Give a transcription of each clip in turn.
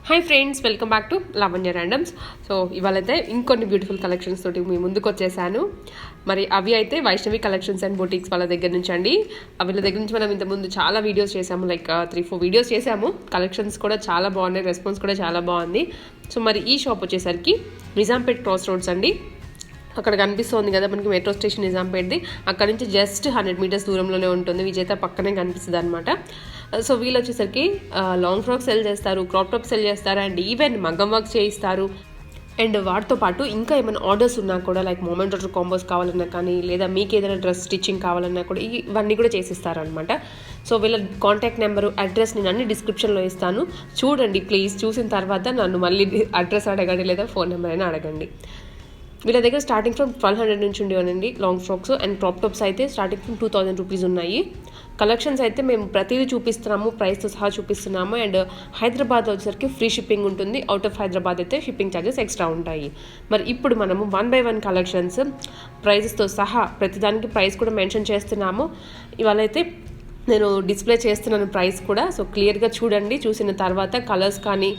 Hi friends, welcome back to Lavanya randoms. So ఇవాళైతే ఇంకొన్ని beautiful collections తోటి మీ ముందుకు వచ్చేసాను. మరి అవి అయితే వైష్ణవి కలెక్షన్స్ అండ్ బొటిక్స్ వాళ్ళ దగ్గర నుంచి అండి. వీళ్ళ దగ్గర నుంచి మనం ఇంతకుముందు చాలా వీడియోస్ చేసాము, లైక్ 3-4 వీడియోస్ చేసాము. కలెక్షన్స్ కూడా చాలా బాగున్నాయి, రెస్పాన్స్ కూడా చాలా బాగుంది. సో మరి ఈ షాప్ వచ్చేసరికి నిజాంపేట్ క్రాస్ రోడ్స్ అండి. అక్కడ కనిపిస్తుంది కదా మనకి మెట్రో స్టేషన్ నిజాంపేట్ది. అక్కడ నుంచి జస్ట్ 100 మీటర్స్ దూరంలోనే ఉంటుంది. విజేత పక్కనే కనిపిస్తుంది అనమాట. సో వీళ్ళు వచ్చేసరికి లాంగ్ ఫ్రాక్ సెల్ చేస్తారు, క్రాప్ టాప్ సెల్ చేస్తారు, అండ్ ఈవెన్ మగ్గం వర్క్ చేయిస్తారు. అండ్ వాటితో పాటు ఇంకా ఏమైనా ఆర్డర్స్ ఉన్నా కూడా, లైక్ మోమెంట్ ఆర్డర్ కాంబోస్ కావాలన్నా కానీ, లేదా మీకు ఏదైనా డ్రెస్ స్టిచ్చింగ్ కావాలన్నా కూడా ఇవన్నీ కూడా చేసిస్తారనమాట. సో వీళ్ళ కాంటాక్ట్ నెంబరు, అడ్రస్ నేను అన్ని డిస్క్రిప్షన్లో ఇస్తాను, చూడండి ప్లీజ్. చూసిన తర్వాత నన్ను మళ్ళీ అడ్రస్ అడగండి లేదా ఫోన్ నెంబర్ అయినా అడగండి. వీళ్ళ దగ్గర స్టార్టింగ్ ఫ్రమ్ 1200 నుంచి ఉండేవానండి long frocks, and crop tops అయితే స్టార్టింగ్ ఫ్రమ్ 2000 రూపీస్ ఉన్నాయి. కలెక్షన్స్ అయితే మేము ప్రతిదీ చూపిస్తున్నాము, ప్రైస్తో సహా చూపిస్తున్నాము. అండ్ హైదరాబాద్ వచ్చేసరికి ఫ్రీ షిప్పింగ్ ఉంటుంది, అవుట్ ఆఫ్ హైదరాబాద్ అయితే షిప్పింగ్ ఛార్జెస్ ఎక్స్ట్రా ఉంటాయి. మరి ఇప్పుడు మనము 1 by 1 కలెక్షన్స్ ప్రైజెస్తో సహా ప్రతిదానికి ప్రైస్ కూడా మెన్షన్ చేస్తున్నాము. ఇవాళైతే నేను డిస్ప్లే చేస్తున్నాను ప్రైస్ కూడా. సో క్లియర్గా చూడండి. చూసిన తర్వాత కలర్స్ కానీ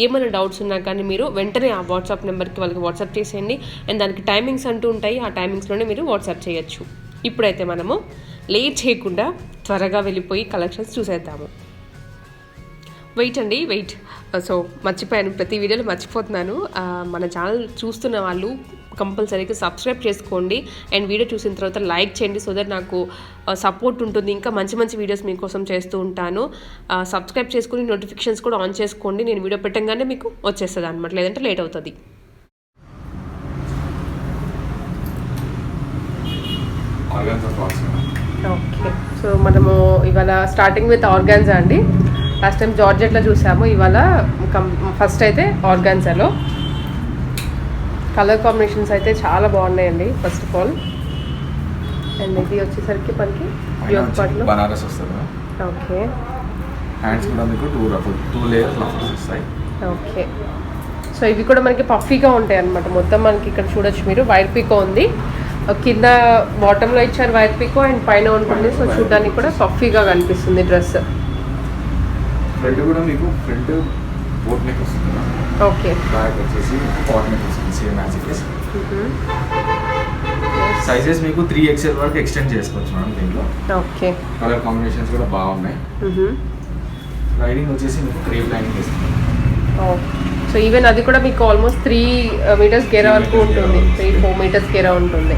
ఏమైనా డౌట్స్ ఉన్నా కానీ మీరు వెంటనే ఆ వాట్సాప్ నెంబర్కి వాళ్ళకి వాట్సాప్ చేసేయండి. అండ్ దానికి టైమింగ్స్ అంటూ ఉంటాయి, ఆ టైమింగ్స్లోనే మీరు వాట్సాప్ చేయొచ్చు. ఇప్పుడైతే మనము లేట్ చేయకుండా త్వరగా వెళ్ళిపోయి కలెక్షన్స్ చూసేద్దాము. వెయిట్ అండి, వెయిట్. సో మర్చిపోయాను, ప్రతి వీడియోలో మర్చిపోతున్నాను. మన ఛానల్ చూస్తున్న వాళ్ళు కంపల్సరీగా సబ్స్క్రైబ్ చేసుకోండి. అండ్ వీడియో చూసిన తర్వాత లైక్ చేయండి, సో దట్ నాకు సపోర్ట్ ఉంటుంది. ఇంకా మంచి మంచి వీడియోస్ మీకోసం చేస్తూ ఉంటాను. సబ్స్క్రైబ్ చేసుకుని నోటిఫికేషన్స్ కూడా ఆన్ చేసుకోండి. నేను వీడియో పెట్టగానే మీకు వచ్చేస్తుంది అనమాట, లేదంటే లేట్ అవుతుంది. ఓకే, సో మనము ఇవాళ స్టార్టింగ్ విత్ ఆర్గాన్జా అండి. లాస్ట్ టైం జార్జెట్లో చూసాము, ఇవాళ ఫస్ట్ అయితే ఆర్గాన్జాలో. కలర్ కాంబినేషన్స్ అయితే చాలా బాగున్నాయండి ఫస్ట్ ఆఫ్ ఆల్. అండ్ ఇది వచ్చేసరికి మనకి బనారస్ వస్తుంది. ఓకే, హ్యాండ్స్ కూడా మీకు 2 లేయర్స్ వస్తాయి. ఓకే, సో ఇవి కూడా మనకి పఫీగా ఉంటాయి అన్నమాట. మొత్తం మనకి ఇక్కడ చూడొచ్చు మీరు, వైర్ పీకో ఉంది, కింద బాటంలో ఇచ్చారు వైర్ పీకో, అండ్ పైన ఉంటుంది. సో చూడడానికి కూడా పఫీగా కనిపిస్తుంది డ్రెస్. ఫ్రంట్ కూడా మీకు ఫ్రంట్ బోట్ నెక్ వస్తుంది. ఓకే, బ్యాక్ వచ్చేసి పాట్ నెక్ వస్తుంది, same as it is. Sizes మీకు 3XL వరకు ఎక్స్టెండ్ చేసుకోవచ్చు మేడం దీంట్లో. ఓకే, కలర్ కాంబినేషన్స్ కూడా బాగున్నాయి. లైనింగ్ వచ్చేసి మీకు క్రేప్ లైనింగ్ వేస్తుంది. సో ఈవెన్ అది కూడా మీకు ఆల్మోస్ట్ 3 మీటర్స్ గేరా వరకు ఉంటుంది, 3-4 మీటర్స్ గేరా ఉంటుంది.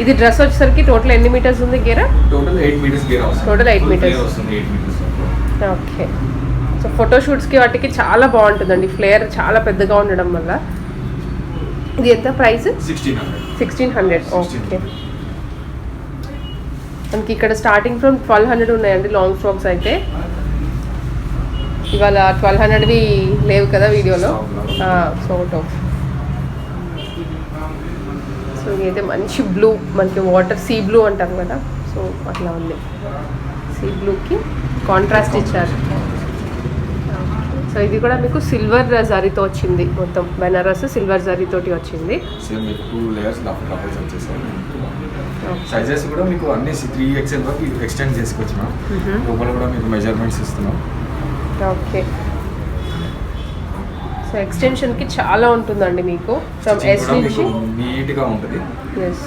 ఇది డ్రెస్ వచ్చేసరికి టోటల్ ఎన్ని మీటర్స్ ఉంది గేరా? టోటల్ 8 మీటర్స్ గేరా వస్తుంది. టోటల్ 8 మీటర్స్ వస్తుంది. 8 మీటర్స్. ఓకే, సో ఫోటోషూట్స్కి వాటికి చాలా బాగుంటుందండి, ఫ్లేయర్ చాలా పెద్దగా ఉండడం వల్ల. ఇది ఎంత ప్రైస్? 1600. ఓకే, మనకి ఇక్కడ స్టార్టింగ్ ఫ్రమ్ 1200 ఉన్నాయండి లాంగ్ ఫ్రాక్స్ అయితే. ఇవాళ 1200వి లేవు కదా వీడియోలో. Sort of. సో ఇదైతే మంచి బ్లూ, మనకి వాటర్ సీ బ్లూ అంటారు కదా, సో అట్లా ఉంది. సీ బ్లూకి కాంట్రాస్ట్ ఇచ్చారు. సో ఇది కూడా మీకు సిల్వర్ జరీతో వచ్చింది, మొత్తం బెనారస్ సిల్వర్ జరీతోటి వచ్చింది. సేమ్ మీకు 2 లేయర్స్ డబుల్స్ వచ్చేసాయి. సైజెస్ కూడా మీకు అన్ని 3XL వరకు ఎక్స్టెండ్ చేసుకోవచ్చు మ్యామ్. లోపల కూడా మీకు మెజర్మెంట్స్ ఇస్తున్నాం. ఓకే, సో ఎక్స్టెన్షన్కి చాలా ఉంటుందండి మీకు, ఫ్రమ్ ఎస్ నుంచి నీట్గా ఉంటుంది. ఎస్,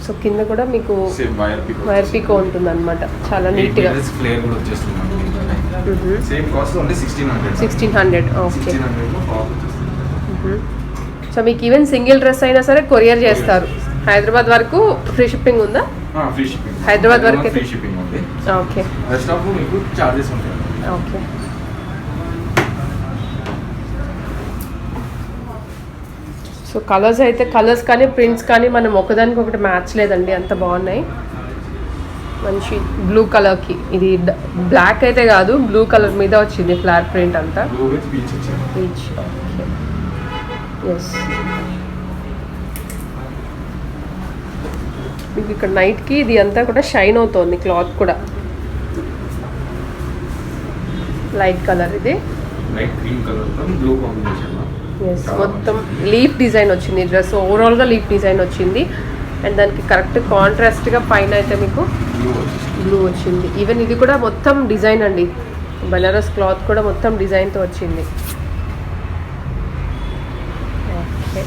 సో కింద కూడా మీకు వైర్ పీకో ఉంటుంది అనమాట, చాలా నీట్గా. ఫ్లేర్ కూడా వచ్చేస్తుంది. Same cost only 1600. Okay, so మీకు ఈవెన్ సింగిల్ డ్రెస్ అయినా సరే కొరియర్ చేస్తారు. హైదరాబాద్ వరకు ఫ్రీ షిప్పింగ్ ఉందా? ఫ్రీ షిప్పింగ్ హైదరాబాద్ వరకు ఫ్రీ షిప్పింగ్ ఉంది. ఓకే, రెస్ట్ ఆఫ్ మీకు చార్జెస్ ఉంటాయి. ఓకే, సో కలర్స్ అయితే కలర్స్ కానీ ప్రింట్స్ కానీ మనం ఒకదానికి ఒకటి మ్యాచ్ లేదండి, అంత బాగున్నాయి. మంచి బ్లూ కలర్కి, ఇది బ్లాక్ అయితే కాదు, బ్లూ కలర్ మీద వచ్చింది ఫ్లవర్ ప్రింట్ అంతా. పీచ్. Okay, yes. మీకు ఇక్కడ నైట్కి ఇది అంతా కూడా షైన్ అవుతుంది, క్లాత్ కూడా లైట్ కలర్. ఇది light green colour blue combination. Yes, మొత్తం లీఫ్ డిజైన్ వచ్చింది డ్రెస్, ఓవరాల్గా లీఫ్ డిజైన్ వచ్చింది. అండ్ దానికి కరెక్ట్ కాంట్రాస్ట్గా పైన అయితే మీకు బ్లూ వచ్చింది. ఈవెన్ ఇది కూడా మొత్తం డిజైన్ అండి, బనారస్ క్లాత్ కూడా మొత్తం డిజైన్తో వచ్చింది. ఓకే,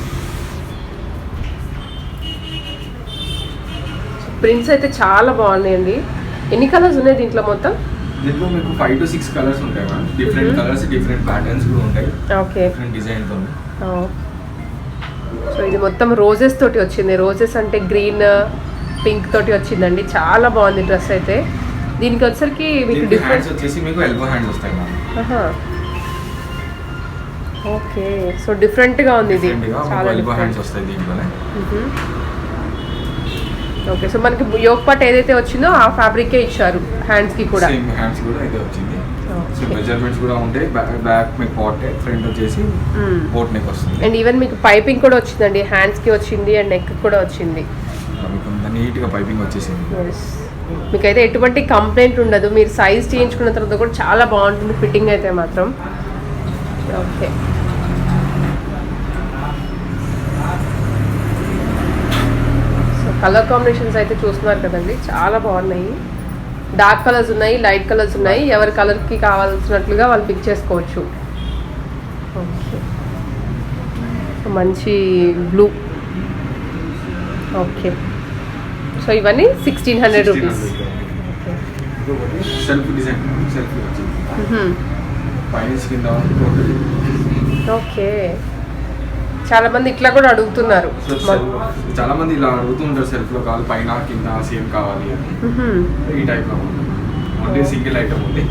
ప్రింట్స్ అయితే చాలా బాగున్నాయండి. ఎన్ని కలర్స్ ఉన్నాయి దీంట్లో మొత్తం? దీంట్లో మీకు 5 to 6 కలర్స్ ఉంటాయి ma'am. Different colours, different patterns కూడా ఉంటాయి. ఓకే, డిఫరెంట్ డిజైన్తో. సో ఇది మొత్తం రోజెస్ తోటి వచ్చింది. రోజెస్ అంటే గ్రీన్, పింక్ తోటి వచ్చిందండి. చాలా బాగుంది డ్రెస్ అయితే. దీనికి వచ్చరికి మీకు హ్యాండ్స్ వచ్చేసి మీకు ఎల్బో హ్యాండ్స్ వస్తాయి మ్యామ్. ఓకే, సో డిఫరెంట్గా ఉంది ఇది. చాలా ఎల్బో హ్యాండ్స్ వస్తాయి దీంట్లోనే. ఓకే, సో మనకి యోక్ పార్ట్ ఏదైతే వచ్చిందో ఆ ఫ్యాబ్రికే ఇచ్చారు హ్యాండ్స్కి కూడా. సేమ్ హ్యాండ్స్ కూడా ఇదే వచ్చింది. సో మెజర్మెంట్స్ కూడా ఉంటాయి. బ్యాక్ మీకు పాట్, ఫ్రంట్ వచ్చేసి బోట్ నెక్ వస్తుంది. అండ్ ఈవెన్ మీకు పైపింగ్ కూడా వచ్చిందండి. హ్యాండ్స్కి వచ్చింది అండ్ నెక్ కూడా వచ్చింది. మీకు నీట్గా పైపింగ్ వచ్చేసింది. మీకైతే ఎటువంటి కంప్లైంట్ ఉండదు. మీరు సైజ్ చేయించుకున్న తర్వాత కూడా చాలా బాగుంటుంది ఫిట్టింగ్ అయితే మాత్రం. ఓకే, సో కలర్ కాంబినేషన్స్ అయితే చూస్తున్నారు కదండి, చాలా బాగున్నాయి. డార్క్ కలర్స్ ఉన్నాయి, లైట్ కలర్స్ ఉన్నాయి. ఎవరి కలర్కి కావాల్సినట్లుగా వాళ్ళు పిక్ చేసుకోవచ్చు. ఓకే, సో మంచి బ్లూ. ఓకే, సో ఇవన్నీ 1600 రూపీస్. సెల్ఫ్ డిజైన్, సెల్ఫ్ వచ్చింది పైన కింద. ఓకే, చాలా మంది ఇట్లా కూడా అడుగుతున్నారు. చాలా మంది ఇలా అడుగుతుంటారు, సెల్ఫ్ లో కావాలి, పైన కింద సేమ్ కావాలి అని. ఈ టైప్ లో ఓన్లీ సింగిల్ ఐటమ్ ఉంది.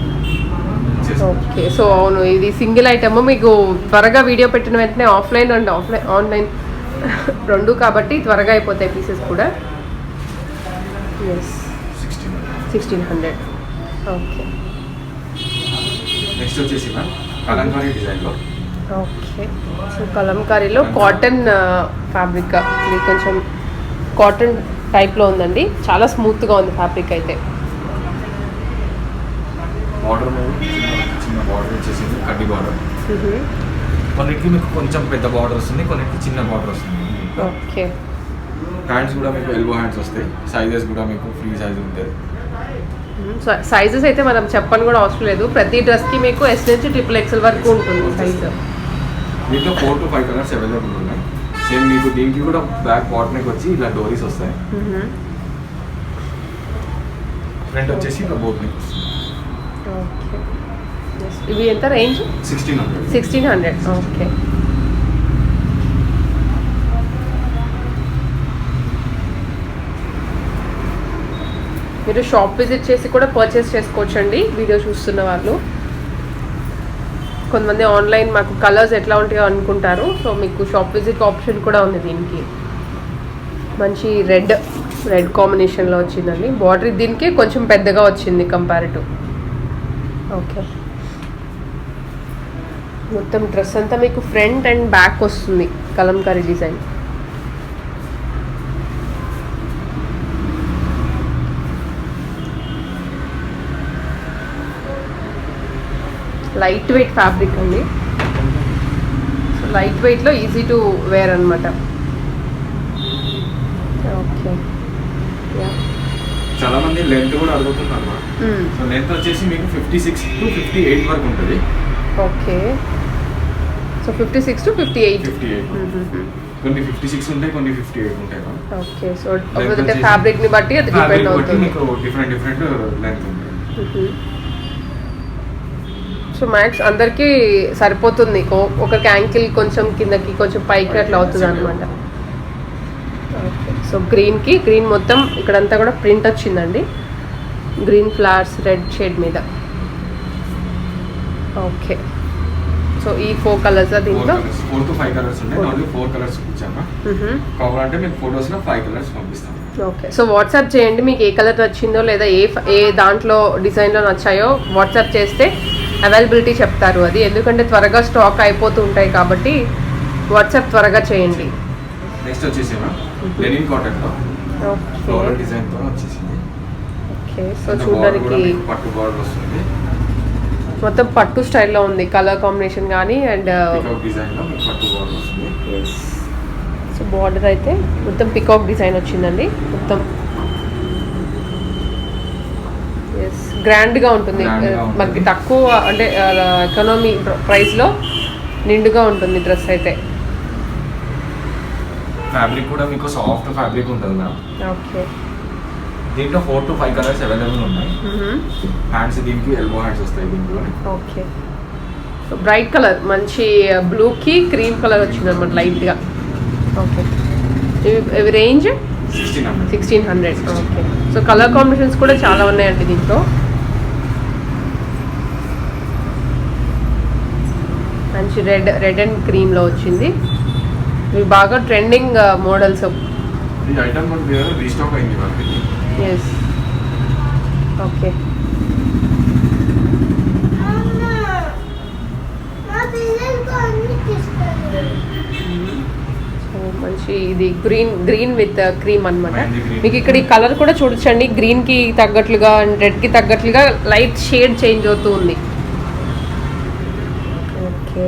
ఓకే, సో అవును, ఇది సింగిల్ ఐటమ్. మీకు త్వరగా వీడియో పెట్టిన వెంటనే ఆఫ్లైన్ అండ్ ఆన్లైన్ రెండు కాబట్టి త్వరగా అయిపోతాయి పీసెస్ కూడా. ఎస్, 1600. ఓకే, నెక్స్ట్ వచ్చేసి మ్యామ్ కలంకారీ డిజైన్లో. ఓకే, సో కలంకారీలో కాటన్ ఫ్యాబ్రిక్. ఇది కొంచెం కాటన్ టైప్లో ఉందండి. చాలా స్మూత్గా ఉంది ఫ్యాబ్రిక్ అయితే. బార్డర్ చిన్న బార్డర్ వచ్చేసింది, కడ్డీ బార్డర్. కొన్నిటికి మీకు కొంచెం పెద్ద బార్డర్ వస్తుంది, కొన్నిటికి చిన్న బార్డర్ వస్తుంది. ఓకే, హ్యాండ్స్ కూడా మీకు ఎల్బో హ్యాండ్స్ వస్తాయి. సైజెస్ కూడా మీకు ఫ్రీ సైజ్ ఉంటుంది. సైజెస్ అయితే మనం చెప్పని కూడా అవసరం లేదు. ప్రతి డ్రెస్కి మీకు S నుంచి XXL వరకు ఉంటుంది సైజ్. దీంట్లో 4 to 5 కలర్స్ అవైలబుల్ ఉన్నాయి. సేమ్ మీకు దీనికి కూడా బ్యాక్ పాట్ నెక్ వచ్చి ఇలా డోరీస్ వస్తాయి. ఫ్రంట్ వచ్చేసి ఇలా బోట్ నెక్ వస్తుంది. ఓకే, ఇవి ఎంత రేంజ్? 1600. ఓకే, మీరు షాప్ విజిట్ చేసి కూడా పర్చేస్ చేసుకోవచ్చండి వీడియో చూస్తున్న వాళ్ళు. కొంతమంది ఆన్లైన్ మాకు కలర్స్ ఎట్లా ఉంటాయో అనుకుంటారు. సో మీకు షాప్ విజిట్ ఆప్షన్ కూడా ఉంది దీనికి. మంచి రెడ్ కాంబినేషన్లో వచ్చిందండి. బార్డర్ దీనికి కొంచెం పెద్దగా వచ్చింది కంపారిటివ్. ఓకే, మొత్తం డ్రెస్ అంతా మీకు ఫ్రంట్ అండ్ బ్యాక్ వస్తుంది Kalamkari design. Light weight fabric అండి. లైట్ వెయిట్లో ఈజీ టు వేర్ అనమాట. ఓకే, చాలా మంది లెంత్ కూడా అడుగుతున్నారు. సో లెంత్ వచ్చేసి మీకు 56 to 58 వరకు ఉంటుంది. Okay, so 56 to 58. కొన్ని 56 ఉంటాయి, కొన్ని 58 ఉంటాయి. ఓకే, సో ఫ్యాబ్రిక్ని బట్టి అది డిపెండ్ అవుతుంది. మీకు డిఫరెంట్ లెంత్ ఉంటుంది. సో మ్యాక్స్ అందరికీ సరిపోతుంది. ఒకరికి యాంకిల్ కొంచెం కిందకి, కొంచెం పైకి అట్లా అవుతుంది అనమాట. ఓకే, సో గ్రీన్ మొత్తం ఇక్కడంతా కూడా ప్రింట్ వచ్చిందండి. గ్రీన్ ఫ్లవర్స్ రెడ్ షేడ్ మీద. ఓకే, సో ఈ 4 కలర్స్ దీంట్లో 4 to 5 కలర్స్ ఉన్నాయి. ఓన్లీ 4 కలర్స్ ఇచ్చాము. కావాలంటే మీకు ఫొటోస్లో 5 కలర్స్ పంపిస్తాం. ఓకే, సో వాట్సాప్ చేయండి. మీకు ఏ కలర్ నచ్చిందో లేదా ఏ దాంట్లో డిజైన్లో నచ్చాయో వాట్సాప్ చేస్తే అవైలబిలిటీ చెప్తారు. అది ఎందుకంటే త్వరగా స్టాక్ అయిపోతూ ఉంటాయి కాబట్టి వాట్సాప్ త్వరగా చేయండి. నెక్స్ట్ వచ్చేసి లెనిన్ కాటన్లో ఫ్లోరల్ డిజైన్తో వచ్చేసింది. ఓకే, సో చూడడానికి పట్టు బార్డర్ వస్తుంది. మొత్తం పట్టు స్టైల్లో ఉంది కలర్ కాంబినేషన్ కానీ. అండ్ డిజైన్లో పట్టు బార్డర్ వస్తుంది. సో బార్డర్ అయితే మొత్తం పికాక్ డిజైన్ వచ్చిందండి మొత్తం. ఎస్, గ్రాండ్గా ఉంటుంది. మనకి తక్కువ అంటే ఎకనామీ ప్రైస్లో నిండుగా ఉంటుంది డ్రెస్ అయితే. ఫ్యాబ్రిక్ కూడా మీకు సాఫ్ట్ ఫ్యాబ్రిక్ ఉంటుంది మ్యామ్. ఓకే. దీంట్లో 4 to 5 కలర్స్ అవైలబుల్ ఉన్నాయి. హ్యాండ్స్ దీనికి ఎల్బో హ్యాండ్స్ వస్తాయి దీంట్లో. ఓకే. సో బ్రైట్ కలర్ మంచి బ్లూకి క్రీమ్ కలర్ వచ్చింది అనమాట లైట్గా. ఓకే. ఇవి range 1600. Okay. So colour combinations కూడా చాలా ఉన్నాయండి దీంట్లో. మంచి రెడ్ అండ్ క్రీమ్లో వచ్చింది. ఇవి బాగా ట్రెండింగ్ మోడల్స్. ఈ ఐటమ్ రీస్టాక్ అయింది మనకి. ఎస్. ఓకే. మంచి ఇది గ్రీన్ విత్ క్రీమ్ అన్నమాట. మీకు ఇక్కడ ఈ కలర్ కూడా చూడొచ్చండి, గ్రీన్కి తగ్గట్లుగా అండ్ రెడ్కి తగ్గట్లుగా లైట్ షేడ్ చేంజ్ అవుతూ ఉంది. ఓకే.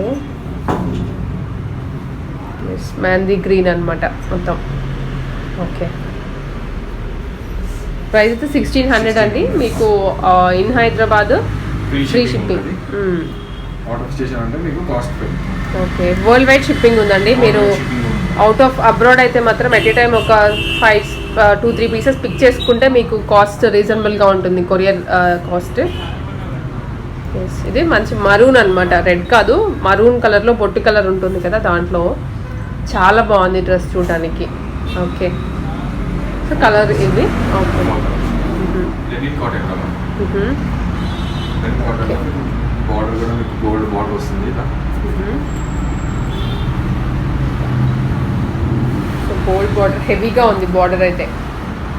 మ్యాందీ గ్రీన్ అన్నమాట మొత్తం. ఓకే. ప్రైస్ అయితే 1600 అండి. మీకు in Hyderabad free shipping. Okay. World wide shipping ఉందండి. మీరు అవుట్ ఆఫ్ అబ్రాడ్ అయితే మాత్రం ఎట్ ఏ టైం ఒక 2-3 పీసెస్ పిక్ చేసుకుంటే మీకు కాస్ట్ రీజనబుల్గా ఉంటుంది, కొరియర్ కాస్ట్. ఇది మంచి మరూన్ అనమాట, రెడ్ కాదు, మరూన్ కలర్లో బొట్టు కలర్ ఉంటుంది కదా, దాంట్లో చాలా బాగుంది డ్రెస్ చూడడానికి. ఓకే. సో కలర్ ఇది. ఓకే. సో గోల్డ్ బార్డర్ హెవీగా ఉంది. బార్డర్ అయితే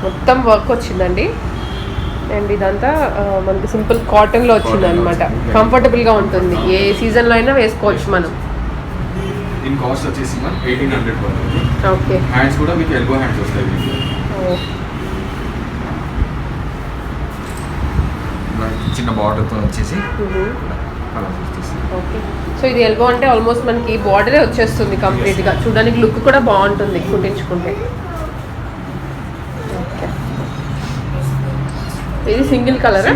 మొత్తం వర్క్ వచ్చిందండి. అండ్ ఇదంతా మనకి సింపుల్ కాటన్లో వచ్చింది అనమాట. కంఫర్టబుల్గా ఉంటుంది, ఏ సీజన్లో అయినా వేసుకోవచ్చు మనం. దీని కాస్ట్ వచ్చేసి 1800 పడుతుంది. ఓకే. హ్యాండ్స్ కూడా మీకు ఎల్బో హ్యాండ్స్ వస్తాయి. చిన్న బార్డర్తో వచ్చేసి ఓకే. సో ఇది ఎల్బో అంటే ఆల్మోస్ట్ మనకి బార్డరే వచ్చేస్తుంది కంప్లీట్గా. చూడడానికి లుక్ కూడా బాగుంటుంది కుట్టించుకుంటే. ఓకే. ఇది single colour.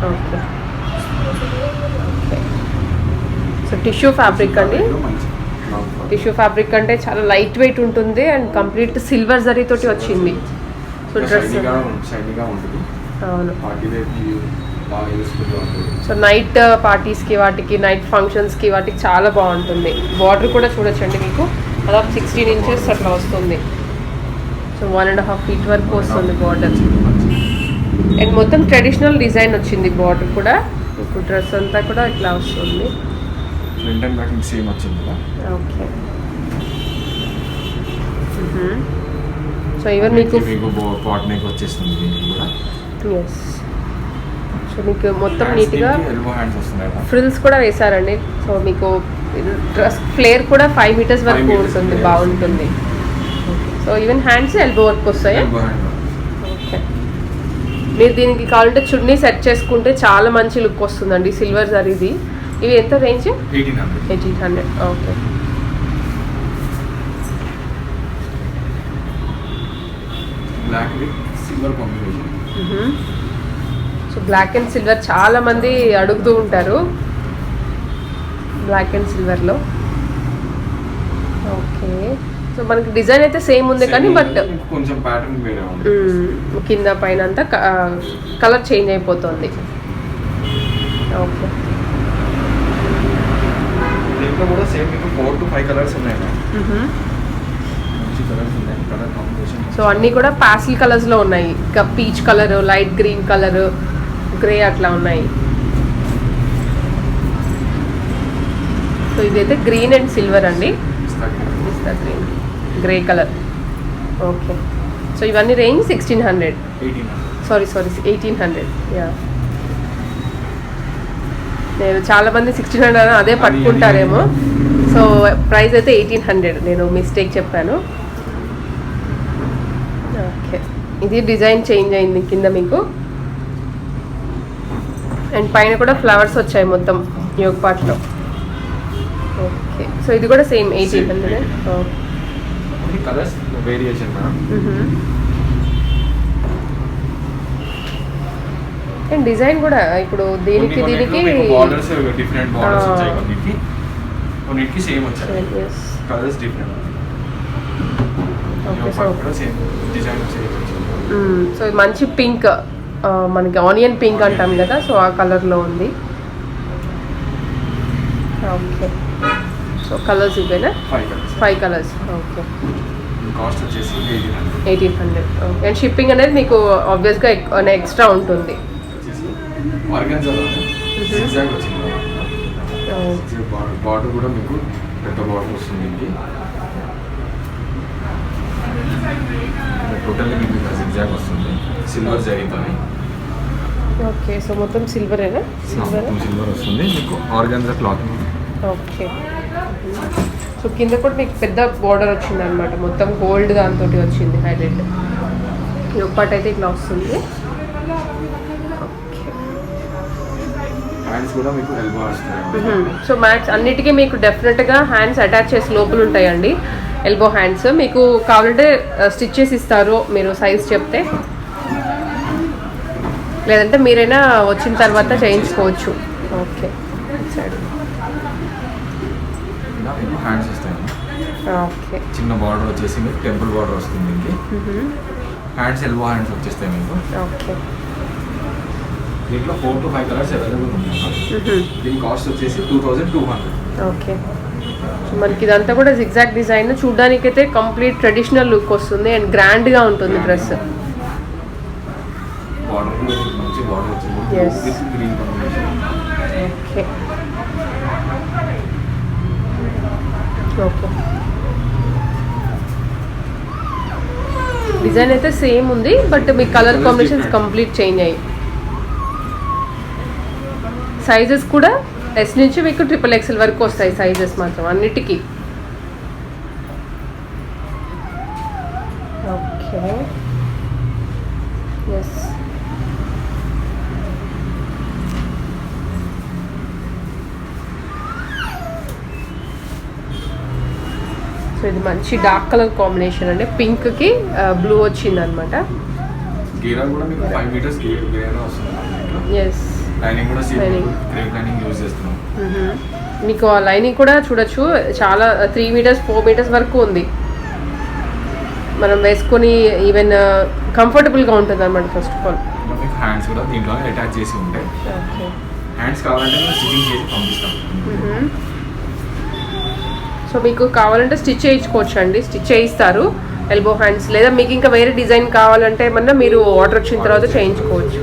Okay. Okay. So tissue fabric అండి. టిష్యూ ఫ్యాబ్రిక్ అంటే చాలా లైట్ వెయిట్ ఉంటుంది అండ్ కంప్లీట్ సిల్వర్ జరీతోటి వచ్చింది. సో డ్రెస్ అవును. సో నైట్ పార్టీస్కి వాటికి నైట్ ఫంక్షన్స్కి వాటికి చాలా బాగుంటుంది. బార్డర్ కూడా చూడొచ్చండి, మీకు దాదాపు 16 ఇంచెస్ అట్లా వస్తుంది. సో 1.5 feet వరకు వస్తుంది బార్డర్. అండ్ మొత్తం ట్రెడిషనల్ డిజైన్ వచ్చింది బార్డర్ కూడా. మీకు డ్రెస్ అంతా కూడా ఇట్లా వస్తుంది. సేమ్ వచ్చింది. ఓకే. సో ఈవెన్ మీకు పాట్ నెక్ వచ్చేస్తుంది దీనికి కూడా. ఎస్. సో మీకు మొత్తం నీట్గా ఫ్రిల్స్ కూడా వేశారండి. సో మీకు డ్రెస్ ఫ్లేర్ కూడా 5 meters వరకు ఉంటుంది, బాగుంటుంది. So even hands elbow work వస్తాయి. ఓకే. మీరు దీనికి కావాలంటే చున్నీ సెట్ చేసుకుంటే చాలా మంచి లుక్ వస్తుందండి. సిల్వర్ జరీది. ఇవి ఎంత range? 1800. Okay. So black and silver చాలా మంది అడుగుతూ ఉంటారు, బ్లాక్ అండ్ సిల్వర్లో. ఓకే. సో మనకి డిజైన్ అయితే సేమ్ ఉంది కానీ బట్ కొంచెం ప్యాటర్న్ వేరే ఉంది. కింద పైన అంతా కలర్ చేంజ్ అయిపోతుంది. ఓకే. దీంట్లో కూడా సేమ్ మీకు 4 to 5 కలర్స్ ఉన్నాయి. మంచి కలర్స్ ఉన్నాయి, కలర్ కాంబినేషన్. సో అన్నీ కూడా పాస్టల్ కలర్స్లో ఉన్నాయి. ఇంకా peach colour, light green colour, grey అట్లా ఉన్నాయి. సో ఇదైతే గ్రీన్ అండ్ సిల్వర్ అండి. Green grey colour. Okay. So ఇవన్నీ రేంజ్ 1600. సారీ 1800. యా. నేను చాలామంది 1600 అదే పట్టుకుంటారేమో. సో ప్రైస్ అయితే 1800. నేను మిస్టేక్ చెప్పాను. ఓకే. ఇది డిజైన్ చేంజ్ అయింది కింద మీకు. అండ్ పైన కూడా ఫ్లవర్స్ వచ్చాయి మొత్తం యోగ్ పార్ట్లో. ఓకే. సో ఇది కూడా same 1800. Colours variation. And design కూడా ఇప్పుడు దీనికి దీనికి బార్డర్స్ డిఫరెంట్ బార్డర్స్ వచ్చాయి, కొన్నిటికి సేమ్ వచ్చాయి, కలర్స్ డిఫరెంట్. ఓకే, సో కూడా సేమ్ డిజైన్ వచ్చాయి. సో ఇది మంచి పింక్, మనకి ఆనియన్ పింక్ అంటాం కదా, సో ఆ కలర్లో ఉంది. ఓకే, సో కలర్స్ ఇవేనా? 5 కలర్స్. ఓకే, కాస్ట్ వచ్చేసి 1800. ఓకే, అండ్ షిప్పింగ్ అనేది మీకు ఆబ్వియస్గా ఎక్స్ట్రా ఉంటుంది. బార్డర్ కూడా మీకు పెద్ద బార్డర్ వస్తుంది. టోటల్లీ మీకు జిగ్జాగ్ వస్తుంది, సిల్వర్ జరీతోని. ఓకే, సో మొత్తం సిల్వరేనా? సిల్వర్ వస్తుంది మీకు, ఆర్గాన్జా క్లాత్. ఓకే, సో కింద కూడా మీకు పెద్ద బార్డర్ వచ్చింది అనమాట, మొత్తం గోల్డ్ దాంతో వచ్చింది హైలైట్. ఈ ఒక్కటి అయితే ఇట్లా వస్తుంది. ఓకే, హ్యాండ్స్ కూడా మీకు ఎల్బో వస్తుంది. సో మ్యాక్స్ అన్నిటికీ మీకు డెఫినెట్గా హ్యాండ్స్ అటాచ్ చేసి లోపల ఉంటాయండి, ఎల్బో హ్యాండ్స్. మీకు కావాలంటే స్టిచ్ చేసి ఇస్తారు మీరు సైజ్ చెప్తే, లేదంటే మీరైనా వచ్చిన తర్వాత చేయించుకోవచ్చు. ఓకే, సరే. హ్యాండ్స్ వస్తాయి. ఓకే, చిన్న బార్డర్ వచ్చేసి మీకు టెంపుల్ బార్డర్ వస్తుంది. హ్యాండ్స్ ఎల్బో హ్యాండ్స్ వచ్చేస్తాయి మీకు. ఓకే, దీంట్లో 4 to 5 కలర్స్ అవైలబుల్ ఉన్నాయి. దీని కాస్ట్ వచ్చేసి 2200. ఓకే, మనకి ఇదంతా కూడా జిగ్జాగ్ డిజైన్, చూడడానికి అయితే కంప్లీట్ ట్రెడిషనల్ లుక్ వస్తుంది అండ్ గ్రాండ్గా ఉంటుంది డ్రెస్. బార్డర్ కూడా మంచి బార్డర్ వచ్చింది. Yes. Green combination. Okay, okay, design అయితే సేమ్ ఉంది, but me colour combinations complete change అయ్యాయి. సైజెస్ కూడా S నుంచి మీకు XXL వరకు వస్తాయి సైజెస్ మాత్రం అన్నిటికీ. Okay, yes. సో ఇది మంచి డార్క్ కలర్ కాంబినేషన్ అండి, పింక్కి బ్లూ వచ్చింది అనమాట. గీరా కూడా మీకు 5 meters గీరా వస్తుంది. ఎస్, లైనింగ్ కూడా క్రేప్ లైనింగ్ యూజ్ చేస్తున్నాం. మీకు ఆ లైనింగ్ కూడా చూడొచ్చు, చాలా 3 meters 4 meters వరకు ఉంది. మనం వేసుకొని ఈవెన్ కంఫర్టబుల్గా ఉంటుంది అనమాట. ఫస్ట్ ఆఫ్ ఆల్ మీకు హ్యాండ్స్ కూడా దీంట్లో అటాచ్ చేసి ఉంటాయి. ఓకే, హ్యాండ్స్ కావాలంటే మేము స్టిచింగ్ చేసి పంపిస్తాం. సో మీకు కావాలంటే స్టిచ్ చేయించుకోవచ్చు అండి, స్టిచ్ చేయిస్తారు ఎల్బో హ్యాండ్స్. లేదా మీకు ఇంకా వేరే డిజైన్ కావాలంటే ఏమన్నా మీరు ఆర్డర్ వచ్చిన తర్వాత చేయించుకోవచ్చు.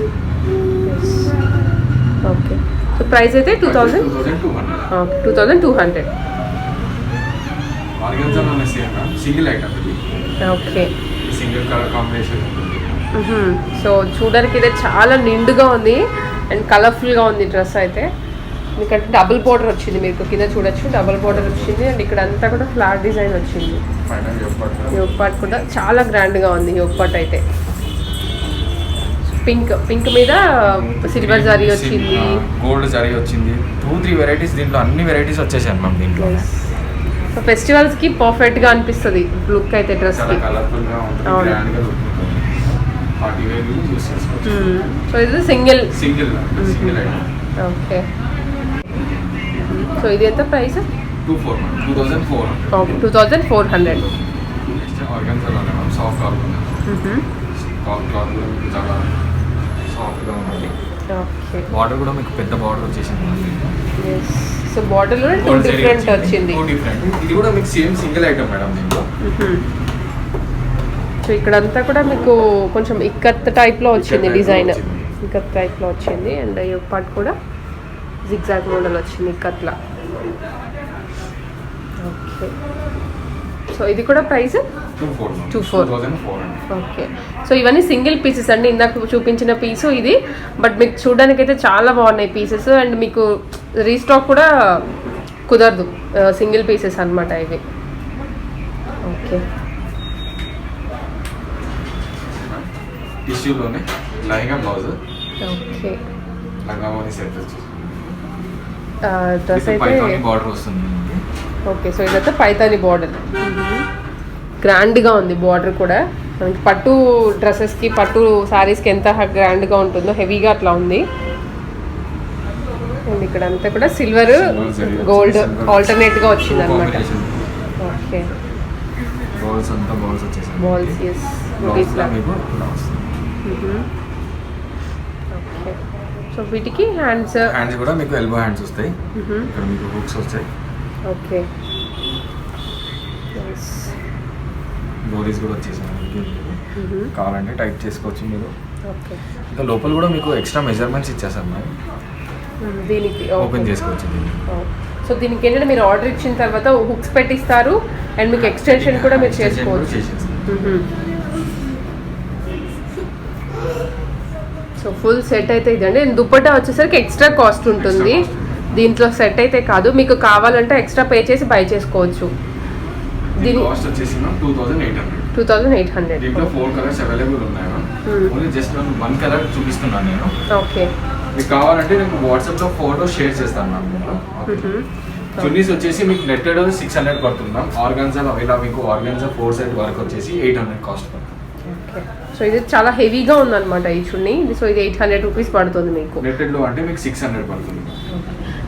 ఓకే, సో ప్రైస్ అయితే 2200. Single item, okay, single colour combination. So చూడడానికి అయితే చాలా నిండుగా ఉంది అండ్ కలర్ఫుల్గా ఉంది డ్రెస్ అయితే. ఎందుకంటే డబుల్ బోర్డర్ వచ్చింది, మీకు కింద చూడొచ్చు డబుల్ బోర్డర్ వచ్చింది అండ్ ఇక్కడ అంతా కూడా ఫ్లాట్ డిజైన్ వచ్చింది. యోగ్ పార్ట్ కూడా చాలా గ్రాండ్గా ఉంది. యోగ్ పార్ట్ అయితే పింక్ మీద సిల్వర్ జరీ వచ్చింది, గోల్డ్ జరీ వచ్చింది. 2-3 వెరైటీస్, దీంట్లో అన్ని వెరైటీస్ వచ్చేసాయి మ్యామ్ దీంట్లో. సో ఫెస్టివల్స్కి పర్ఫెక్ట్గా అనిపిస్తుంది లుక్ అయితే డ్రెస్కి. సో ఇది సింగిల్. ఓకే, సో ఇది ఎంత ప్రైస్? 2400. ఓకే, బార్డర్ కూడా మీకు పెద్ద బార్డర్ వచ్చేసింది. సో బార్డర్లో 2 డిఫరెంట్ వచ్చింది. ఇది కూడా మీకు సేమ్ సింగిల్ ఐటమ్ మేడం దీంట్లో. సో ఇక్కడంతా కూడా మీకు కొంచెం ఇక్కత్ టైప్లో వచ్చింది డిజైన్, ఇక్కత్ టైప్లో వచ్చింది అండ్ ఈ పార్ట్ కూడా జిగ్జాగ్ మోడల్ వచ్చింది ఇక్కత్లా. ఓకే, సో ఇది కూడా ప్రైస్ 2400. ఓకే, సో ఇవన్నీ సింగిల్ పీసెస్ అండి, ఇందాక చూపించిన పీసు ఇది. బట్ మీకు చూడడానికి అయితే చాలా బాగున్నాయి పీసెస్ అండ్ మీకు రీస్టాక్ కూడా కుదరదు, సింగిల్ పీసెస్ అనమాట ఇవి. ఓకే, టిష్యూలోనే లైంగా బ్లౌజ్. ఓకే, లంగావోని సెట్ వచ్చేసి డ్రెస్ అయితే బార్డర్ వస్తుంది. ఓకే, సో ఇదైతే పైతాని బార్డర్, గ్రాండ్గా ఉంది బార్డర్ కూడా మనకి పట్టు డ్రెస్సెస్కి పట్టు శారీస్కి ఎంత గ్రాండ్గా ఉంటుందో హెవీగా అట్లా ఉంది. అండ్ ఇక్కడ అంతా కూడా సిల్వర్ గోల్డ్ ఆల్టర్నేట్గా వచ్చింది అనమాట. ఓకే బాల్స్ అంతా బాల్స్ వచ్చేసాయి. బాల్స్ ఎస్ మీకు ఇలా వస్తుంది. ఓకే సో వీటికి హ్యాండ్స్ కూడా మీకు ఎల్బో హ్యాండ్స్ వస్తాయి. ఇక్కడ మీకు హుక్స్ వస్తాయి. ఓకే డోరీస్ కూడా వచ్చేసాయి. కావాలంటే టైట్ చేసుకోవచ్చు మీరు. ఓకే ఇంకా లోపల కూడా మీకు ఎక్స్ట్రా మెజర్మెంట్స్ ఇచ్చేసారు మరి దీనికి ఓపెన్ చేసుకోవచ్చు. సో దీనికి ఏంటంటే మీరు ఆర్డర్ ఇచ్చిన తర్వాత హుక్స్ పెట్టిస్తారు అండ్ మీకు ఎక్స్టెన్షన్ కూడా మీరు చేసుకోవచ్చు. సో ఫుల్ సెట్ అయితే ఇదండి. దుపట్టా వచ్చేసరికి ఎక్స్ట్రా కాస్ట్ ఉంటుంది. దీంట్లో సెట్ అయితే కాదు, మీకు కావాలంటే ఎక్స్ట్రా పే చేసి బై చేసుకోవచ్చు. దీని కాస్ట్ వచ్చేసి 2800. దీంట్లో 4 కలర్స్ అవైలబుల్ ఉన్నాయి. ఓన్లీ జస్ట్ వన్ కలర్ చూపిస్తున్నాను నేను. ఓకే మీకు కావాలంటే నేను వాట్సాప్లో ఫోటో షేర్ చేస్తాను మ్యామ్. దీంట్లో చున్నీస్ వచ్చేసి మీకు నెట్టెడ్ 600 పడుతుంది మ్యామ్. ఆర్గాన్జా ఇలా మీకు ఆర్గాన్జా 4 సెట్ వర్క్ వచ్చేసి 800 కాస్ట్ పడుతుంది. ఓకే సో ఇది చాలా హెవీగా ఉందన్నమాట ఈ చున్నీ. సో ఇది 800 రూపీస్ పడుతుంది మీకు. నెట్టెడ్లో అంటే మీకు 600 పడుతుంది.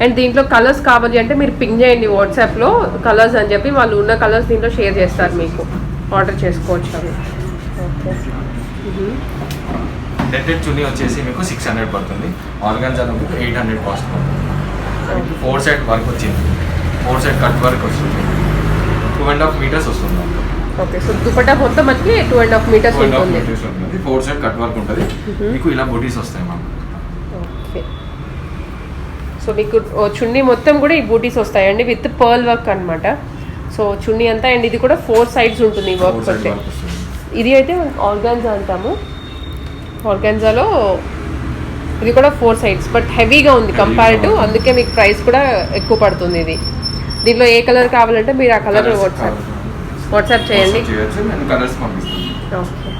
అండ్ దీంట్లో కలర్స్ కావాలి అంటే మీరు పింగ్ చేయండి వాట్సాప్లో కలర్స్ అని చెప్పి, వాళ్ళు ఉన్న కలర్స్ దీంట్లో షేర్ చేస్తారు, మీకు ఆర్డర్ చేసుకోవచ్చు అవి. ఓకే నెట్టెడ్ చున్నీ వచ్చేసి మీకు 600 పడుతుంది. ఆర్గాన్జాలో మీకు 800 కాస్ట్ పడుతుంది. 4 సెట్ వర్క్ వచ్చింది. 4 సెట్ కట్ వర్క్ వస్తుంది. 2.5 మీటర్స్ వస్తుంది. ఓకే సో దుపట్టా మొత్తం మనకి 2.5 మీటర్స్ ఉంటుంది. 4 సెట్ కట్ వర్క్ ఉంటుంది. మీకు ఇలా బూటీస్ వస్తాయి మ్యామ్. ఓకే సో మీకు చున్నీ మొత్తం కూడా ఈ బూటీస్ వస్తాయండి విత్ పర్ల్ వర్క్ అనమాట. సో చున్నీ అంతా అండ్ ఇది కూడా 4 సైడ్స్ ఉంటుంది ఈ వర్క్ వచ్చే. ఇది అయితే ఆర్గాన్జా అంటాము. ఆర్గాన్జాలో ఇది కూడా 4 సైడ్స్ బట్ హెవీగా ఉంది కంపేరిటివ్, అందుకే మీకు ప్రైస్ కూడా ఎక్కువ పడుతుంది. ఇది దీంట్లో ఏ కలర్ కావాలంటే మీరు ఆ కలర్ వాట్సాప్ చేయండి. కలర్స్ పంపిస్తాను. ఓకే